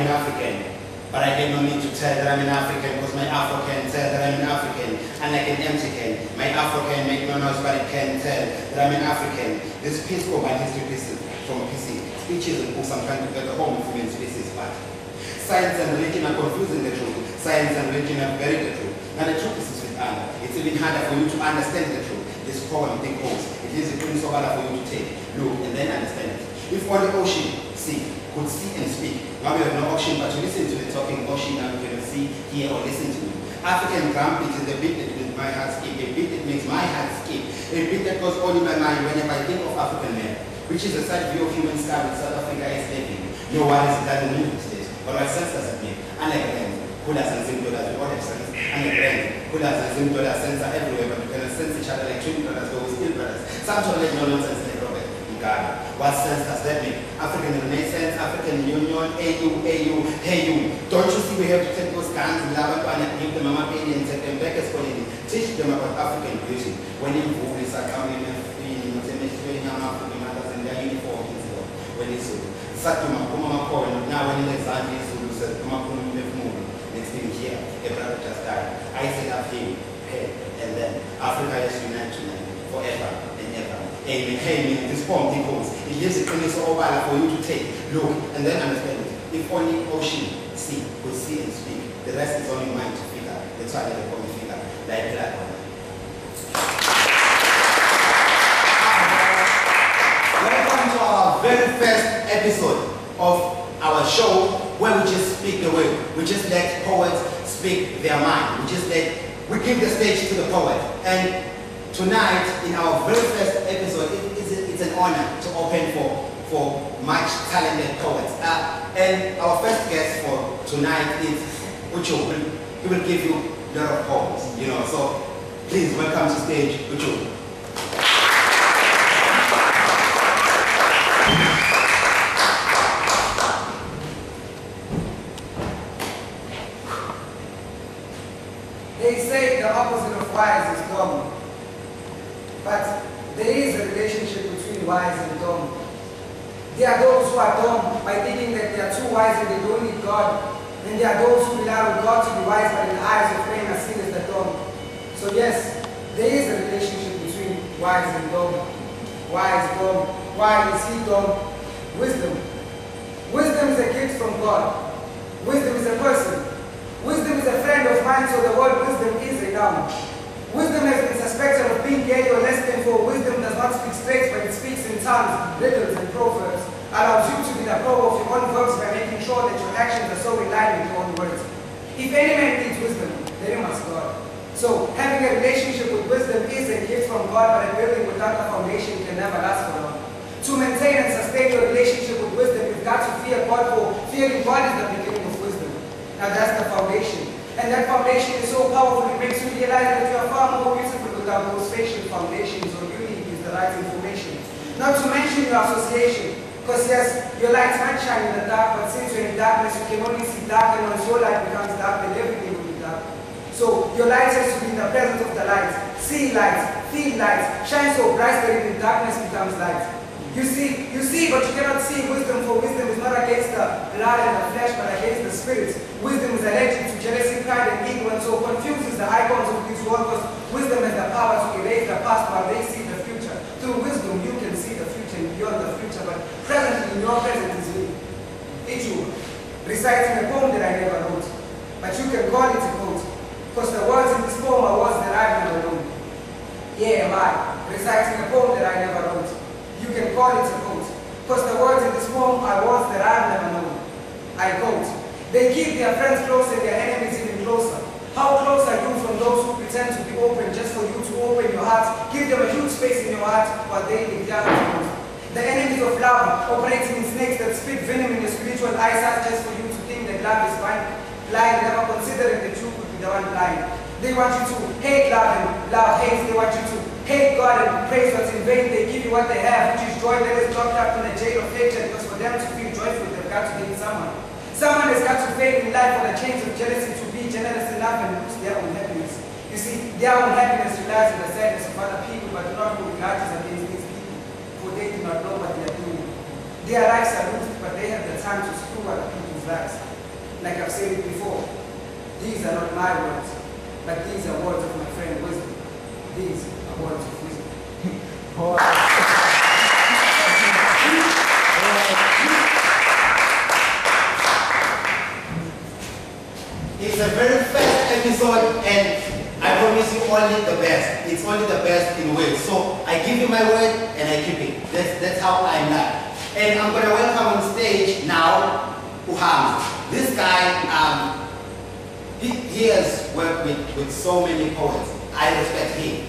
am an African. But I get no need to tell that I'm an African because my Afro can tell that I'm an African. Unlike an empty can, my Afro can make no noise, but it can tell that I'm an African. This piece called my history pieces from a PC. Speeches and books I'm trying to get the home of human species, but science and religion are confusing the truth. Science and religion are buried the truth. Now the truth is with honor. It's even harder for you to understand the truth. This poem thing holds. It is a principle harder for you to take, look, and then understand it. If on the ocean, sea, could see and speak. Now we have no ocean, but you listen to the talking ocean, now you can see, hear, or listen to me. African drum beat is a beat that makes my heart skip, a beat that makes my heart skip, a beat that goes on in my mind whenever I think of African men, which is a side view of human style that South Africa is living. No one is doesn't move these days, but what sense does it make? Unlike them, Kulas and Zimdolas, we all have sense. Unlike them, Kulas and Zimdolas sense are everywhere, but we can sense each other like twin brothers, but we're still brothers. Some sort of no nonsense like Robert in Ghana. What sense does that make? African Renaissance, African Union, AU, hey you. Don't you see we have to take those guns and love and give them a map and take them back as colony. Teach them about African beauty. When you move, it's like coming and feeling, African mothers in their uniform, when it's so. Satuma, now when it's Zambia, so said, next thing here, a brother just died. I said, I feel, hey, and then Africa is united tonight, forever and ever. Amen. Amen. This poem goes. It gives a place for you to take, look, and then understand it. If only ocean, sea, could see and speak, the rest is only mind to figure. That's why they call me figure, like that one. Welcome to our very first episode of our show where we just speak the word. We just let poets speak their mind. We give the stage to the poet. And tonight, in our very first episode, it's an honor to open for much talented poets. And our first guest for tonight is Ucho. He will give you a lot of poems, you know. So please welcome to stage Ucho. They say the opposite of wise is dumb. But there is a relationship between wise and dumb. There are those who are dumb by thinking that they are too wise and they don't need God. And there are those who rely on God to be wise, but in the eyes of men are seen as the dumb. So yes, there is a relationship between wise and dumb. Wise, dumb. Why is he dumb? Wisdom. Wisdom is a gift from God. Wisdom is a person. Wisdom is a friend of mine, so the word wisdom is a noun. Wisdom has been suspected of being gay or less than, for wisdom does not speak straight, but it speaks in tongues, riddles, and proverbs. Allows you to be the probe of your own verbs by making sure that your actions are so in line with your own words. If any man needs wisdom, then he must God. So, having a relationship with wisdom is a gift from God, but a building without a foundation can never last for long. To maintain and sustain your relationship with wisdom, you've got to fear God, for fearing God is the beginning of wisdom. Now that's the foundation. And that foundation is so powerful, it makes you realize that you are far more beautiful without those facial foundations, or beauty is the right information. Not to mention your association. Because yes, your light might shine in the dark, but since you're in darkness, you can only see dark, and once your light becomes dark, then everything will be dark. So your light has to be in the presence of the light. See light, feel light, shine so bright that even darkness becomes light. You see, but you cannot see wisdom, for wisdom is not against the blood and the flesh, but against the spirit. Wisdom is allergic to jealousy, pride, and ego, and so confuses the icons of this world, because wisdom has the power to erase the past while they see the future. Through wisdom, you can see the future and beyond the future, but presently, in your present is me. Ichu, reciting a poem that I never wrote, but you can call it a quote, because the words in this poem are words that I've never known. Yeah, am I, reciting a poem that I never wrote. You can call it a quote, because the words in this poem are words that I've never known. I quote, they keep their friends close and their enemies even closer. How close are you from those who pretend to be open just for you to open your heart? Give them a huge space in your heart while they live down to you. The enemies of love operating in snakes that spit venom in your spiritual eyesight just for you to think that love is blind, never considering that you could be the one blind. They want you to hate love and love hates. They want you to hate God and praise what's in vain. They give you what they have, which is joy that is locked up in a jail of hatred, because for them to feel joyful, they've got to hate someone. Someone has got to fail in life for the chains of jealousy to be generous enough and lose their own happiness. You see, their own happiness relies on the sadness of other people, but do not hold grudges against these people, for they do not know what they are doing. Their lives are looted, but they have the time to screw other people's lives. like I've said it before, these are not my words, but these are words of my friend Wisdom. These are words of wisdom. It's a very fast episode, and I promise you only the best. It's only the best in words. So I give you my word and I keep it. That's how I'm like. And I'm gonna welcome on stage now Uham. This guy, he has worked with so many poets. I respect him.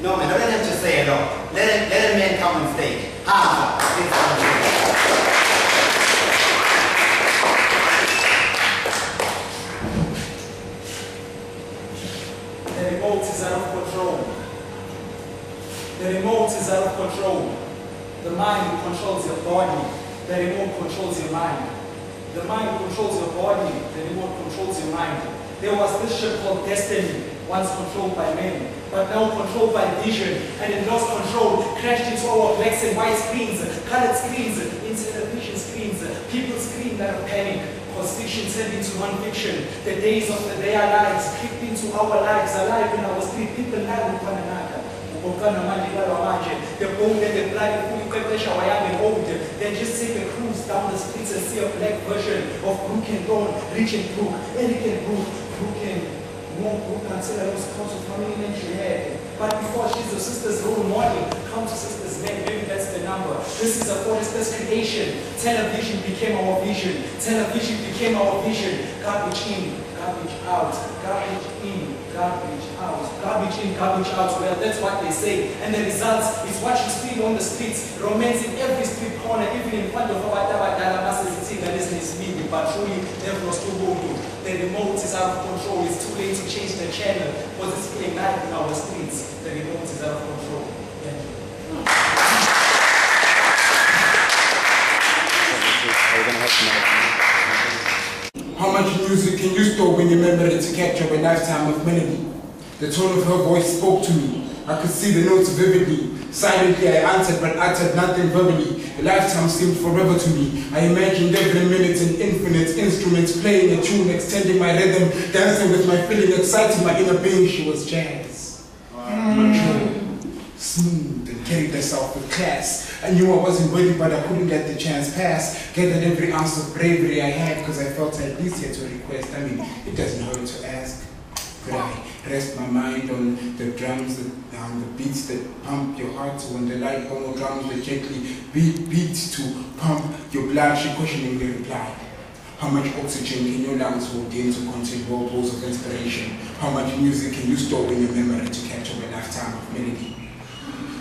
No man, don't let him just say it all. Let a man come on stage. Hamza, please come on stage. The remote is out of control. The remote is out of control. The mind controls your body. The remote controls your mind. The mind controls your body. The remote controls your mind. There was this ship called Destiny, once controlled by men, but now controlled by vision, and it lost control, crashed into our blacks and white screens, colored screens, into television screens. People screamed out of panic. Cause fiction turned into non-fiction. The days of their lives crept into our lives, alive in our street. People lie with one another. The bold and the bloody old. Then just take a cruise down the streets and see a black version of Brook and Dawn, Rich and Brook, Eric and Brook, Brook and more Brook until I was close to family and she had. But before she's a sister's role model, come to sisters men, maybe that's the number. This is a Forester's creation. Television became our vision. Television became our vision. Garbage in, garbage out, garbage in, garbage out, garbage in, garbage out. Well, that's what they say. And the result is what you see on the streets. Romance in every street corner, even in front of our Dala masses. Is me, but truly never lost to go to. The remote is out of control. It's too late to change the channel because it's playing live in our streets. The remote is out of control. Thank you. How much music can you store when you remember it to capture a lifetime of melody? The tone of her voice spoke to me. I could see the notes vividly. Silently I answered, but uttered nothing verbally. A lifetime seemed forever to me. I imagined every minute in infinite instruments playing a tune, extending my rhythm, dancing with my feeling, exciting my inner being. She was jazz. Mature, smooth, and carried herself with class. I knew I wasn't ready, but I couldn't let the chance pass. Gathered every ounce of bravery I had, because I felt I at least had to request. I mean, it doesn't hurt to ask. Could I rest my mind on the drums, the beats that pump your heart, when the light homo drums that gently beat to pump your blood? She questioningly replied, how much oxygen can your lungs hold in to contain whirlpools of inspiration? How much music can you store in your memory to capture a lifetime of melody?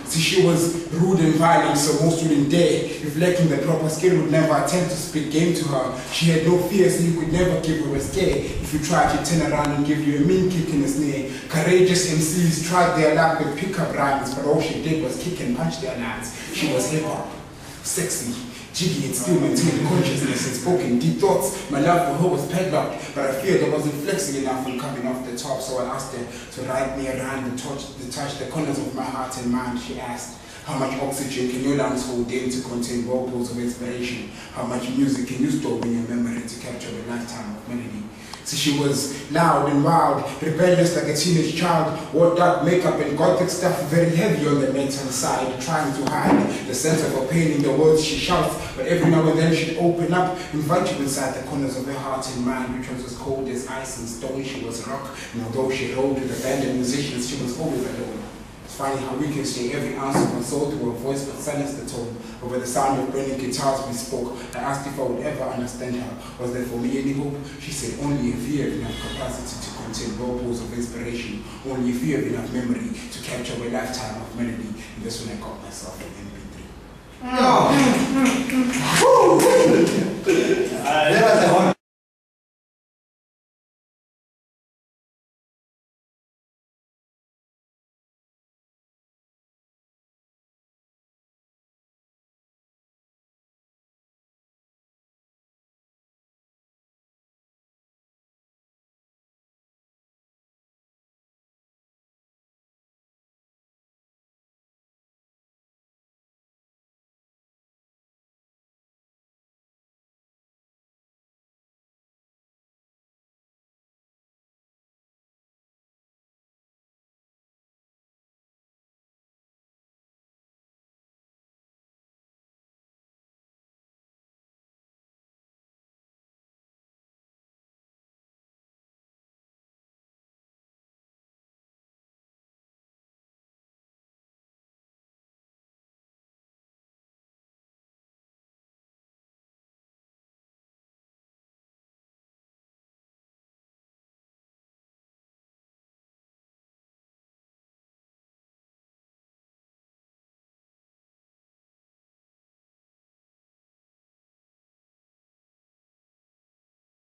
See, she was rude and violent, so most wouldn't dare. If lacking the proper skill, would never attempt to spit game to her. She had no fear, so you could never give her a scare. If you tried, she'd turn around and give you a mean kick in the snare. Courageous MCs tried their luck with pickup rhymes, but all she did was kick and punch their lines. She was hip-hop, sexy, jiggy, and still maintained consciousness and spoken deep thoughts. My love for her was padlocked, but I feared I wasn't flexing enough and coming off the top, so I asked her to ride me around and touch the corners of my heart and mind. She asked, how much oxygen can your lungs hold in to contain whirlpools of inspiration? How much music can you store in your memory to capture a lifetime of melody? See, she was loud and wild, rebellious like a teenage child, wore dark makeup and gothic stuff, very heavy on the mental side, trying to hide the sense of her pain in the words she shouts, but every now and then she'd open up, invite you inside the corners of her heart and mind, which was as cold as ice and stone. She was rock, and although she rode with abandoned musicians, she was always alone. It's funny how we can stay every ounce of my soul through her voice, but silence the tone. Over the sound of burning guitars we spoke. I asked if I would ever understand her. Was there for me any hope? She said, only if you have enough capacity to contain whirlpools of inspiration. Only if you have enough memory to capture a lifetime of melody. And that's when I got myself an MP3.